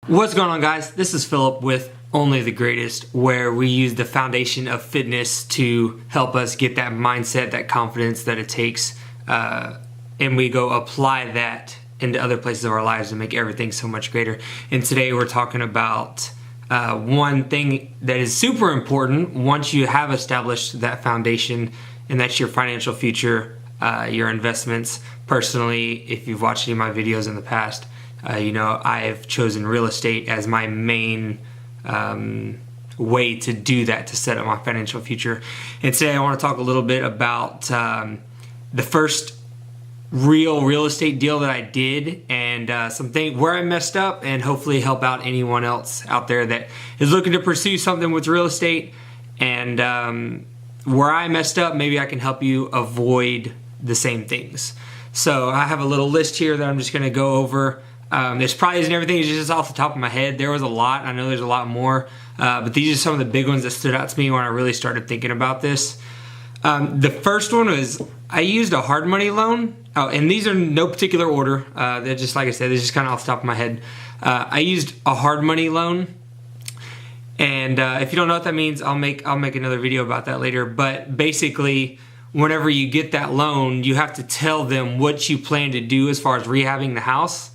What's going on, guys? This is Philip with Only the Greatest, where we use the foundation of fitness to help us get that mindset, that confidence that it takes, and we go apply that into other places of our lives and make everything so much greater. And today we're talking about one thing that is super important once you have established that foundation, and that's your financial future, your investments. Personally, if you've watched any of my videos in the past, you know I've chosen real estate as my main way to do that, to set up my financial future. And today I want to talk a little bit about the first real estate deal that I did, and something where I messed up, and hopefully help out anyone else out there that is looking to pursue something with real estate. And where I messed up, maybe I can help you avoid the same things. So I have a little list here that I'm just going to go over. This probably isn't everything, it's just off the top of my head. There was a lot. I know there's a lot more, but these are some of the big ones that stood out to me when I really started thinking about this. The first one was I used a hard money loan. Oh, and these are no particular order. They're just, like I said, they're just kind of off the top of my head. I used a hard money loan, and if you don't know what that means, I'll make another video about that later. But basically, whenever you get that loan, you have to tell them what you plan to do as far as rehabbing the house.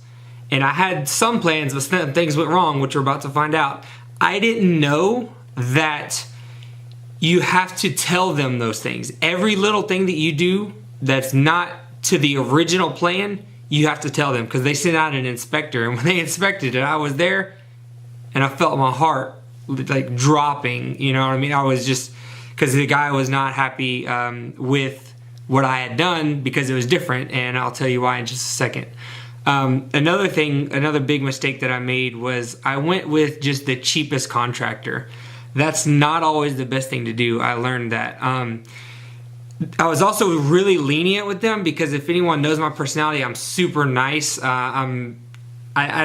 And I had some plans, but things went wrong, which we're about to find out. I didn't know that you have to tell them those things. Every little thing that you do that's not to the original plan, you have to tell them, because they sent out an inspector, and when they inspected it, I was there, and I felt my heart like dropping. You know what I mean? I was just, because the guy was not happy with what I had done, because it was different, and I'll tell you why in just a second. Another big mistake that I made was I went with just the cheapest contractor. That's not always the best thing to do. I learned that. I was also really lenient with them, because if anyone knows my personality, I'm super nice. I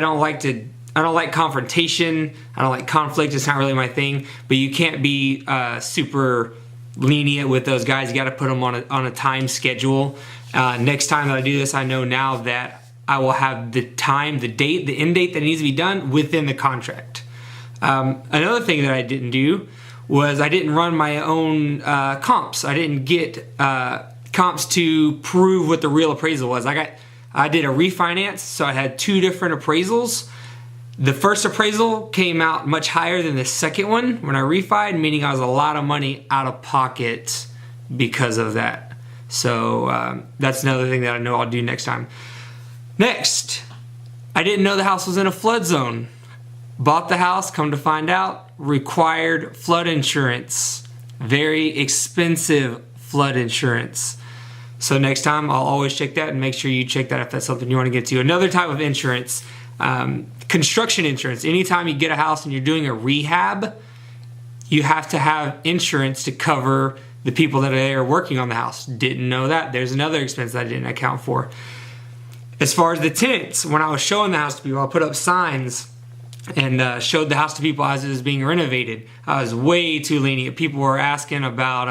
don't like confrontation. I don't like conflict. It's not really my thing. But you can't be super lenient with those guys. You got to put them on a time schedule. Next time that I do this, I know now that I will have the time, the date, the end date that needs to be done within the contract. Another thing that I didn't do was I didn't run my own comps. I didn't get comps to prove what the real appraisal was. I did a refinance, so I had two different appraisals. The first appraisal came out much higher than the second one when I refied, meaning I was a lot of money out of pocket because of that. So that's another thing that I know I'll do next time. Next, I didn't know the house was in a flood zone. Bought the house, come to find out, required flood insurance. Very expensive flood insurance. So next time, I'll always check that, and make sure you check that if that's something you want to get to. Another type of insurance, construction insurance. Anytime you get a house and you're doing a rehab, you have to have insurance to cover the people that are there working on the house. Didn't know that. There's another expense that I didn't account for. As far as the tenants, when I was showing the house to people, I put up signs and showed the house to people as it was being renovated. I was way too lenient. People were asking about,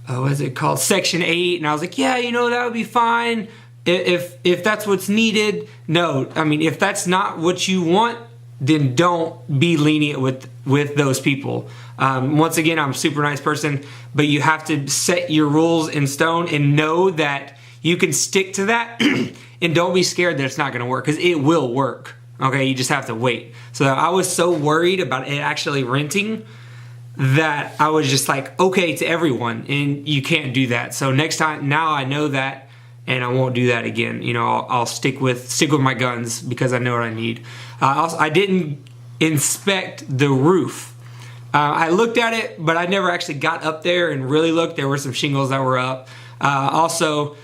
what is it called, Section 8, and I was like, yeah, you know, that would be fine if that's what's needed. No, I mean, if that's not what you want, then don't be lenient with those people. Once again, I'm a super nice person, but you have to set your rules in stone and know that you can stick to that, and don't be scared that it's not going to work, because it will work. Okay, you just have to wait. So I was so worried about it actually renting that I was just like, okay to everyone, and you can't do that. So next time, now I know that, and I won't do that again. You know, I'll stick with my guns, because I know what I need. I didn't inspect the roof. I looked at it, but I never actually got up there and really looked. There were some shingles that were up. Also,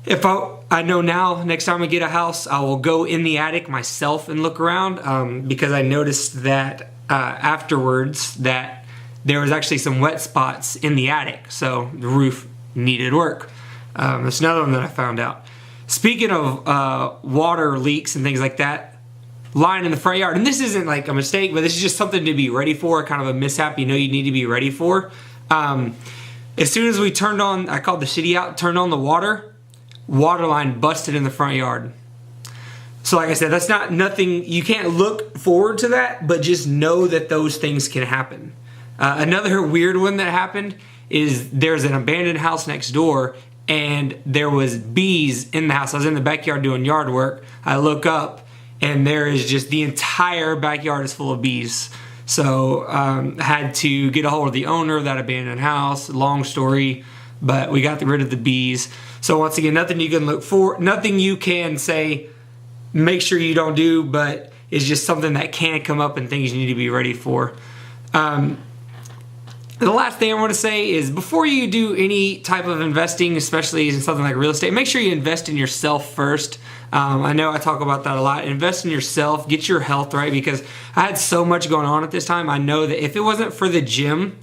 if I know now, next time I get a house, I will go in the attic myself and look around, because I noticed that afterwards that there was actually some wet spots in the attic, so the roof needed work. That's another one that I found out. Speaking of water leaks and things like that, line in the front yard, and this isn't like a mistake, but this is just something to be ready for, kind of a mishap you know you need to be ready for. As soon as we turned on, I called the city out, turned on the water line busted in the front yard. So like I said, that's not nothing, you can't look forward to that, but just know that those things can happen. Another weird one that happened is there's an abandoned house next door, and there was bees in the house. I was in the backyard doing yard work. I look up, and there is just the entire backyard is full of bees. So had to get a hold of the owner of that abandoned house. Long story, but we got rid of the bees. So once again, nothing you can look for, nothing you can say, make sure you don't do, but it's just something that can come up and things you need to be ready for. The last thing I want to say is before you do any type of investing, especially in something like real estate, make sure you invest in yourself first. I know I talk about that a lot. Invest in yourself, get your health right, because I had so much going on at this time. I know that if it wasn't for the gym,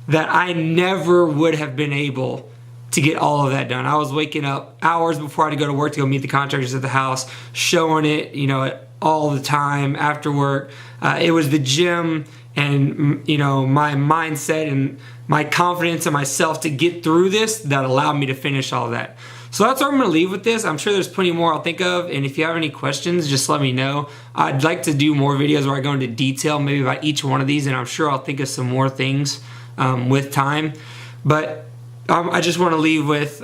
that I never would have been able to get all of that done. I was waking up hours before I had to go to work to go meet the contractors at the house, showing it, all the time after work. It was the gym and, my mindset and my confidence in myself to get through this that allowed me to finish all of that. So that's where I'm going to leave with this. I'm sure there's plenty more I'll think of, and if you have any questions, just let me know. I'd like to do more videos where I go into detail maybe about each one of these, and I'm sure I'll think of some more things with time. But I just want to leave with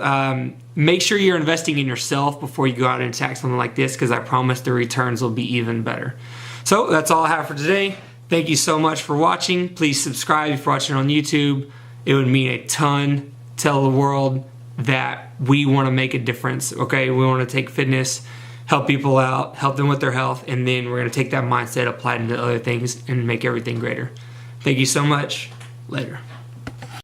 make sure you're investing in yourself before you go out and attack something like this, because I promise the returns will be even better. So that's all I have for today. Thank you so much for watching. Please subscribe if you're watching on YouTube. It would mean a ton. Tell the world that we want to make a difference, okay? We want to take fitness, help people out, help them with their health, and then we're going to take that mindset, apply it into other things, and make everything greater. Thank you so much. Later.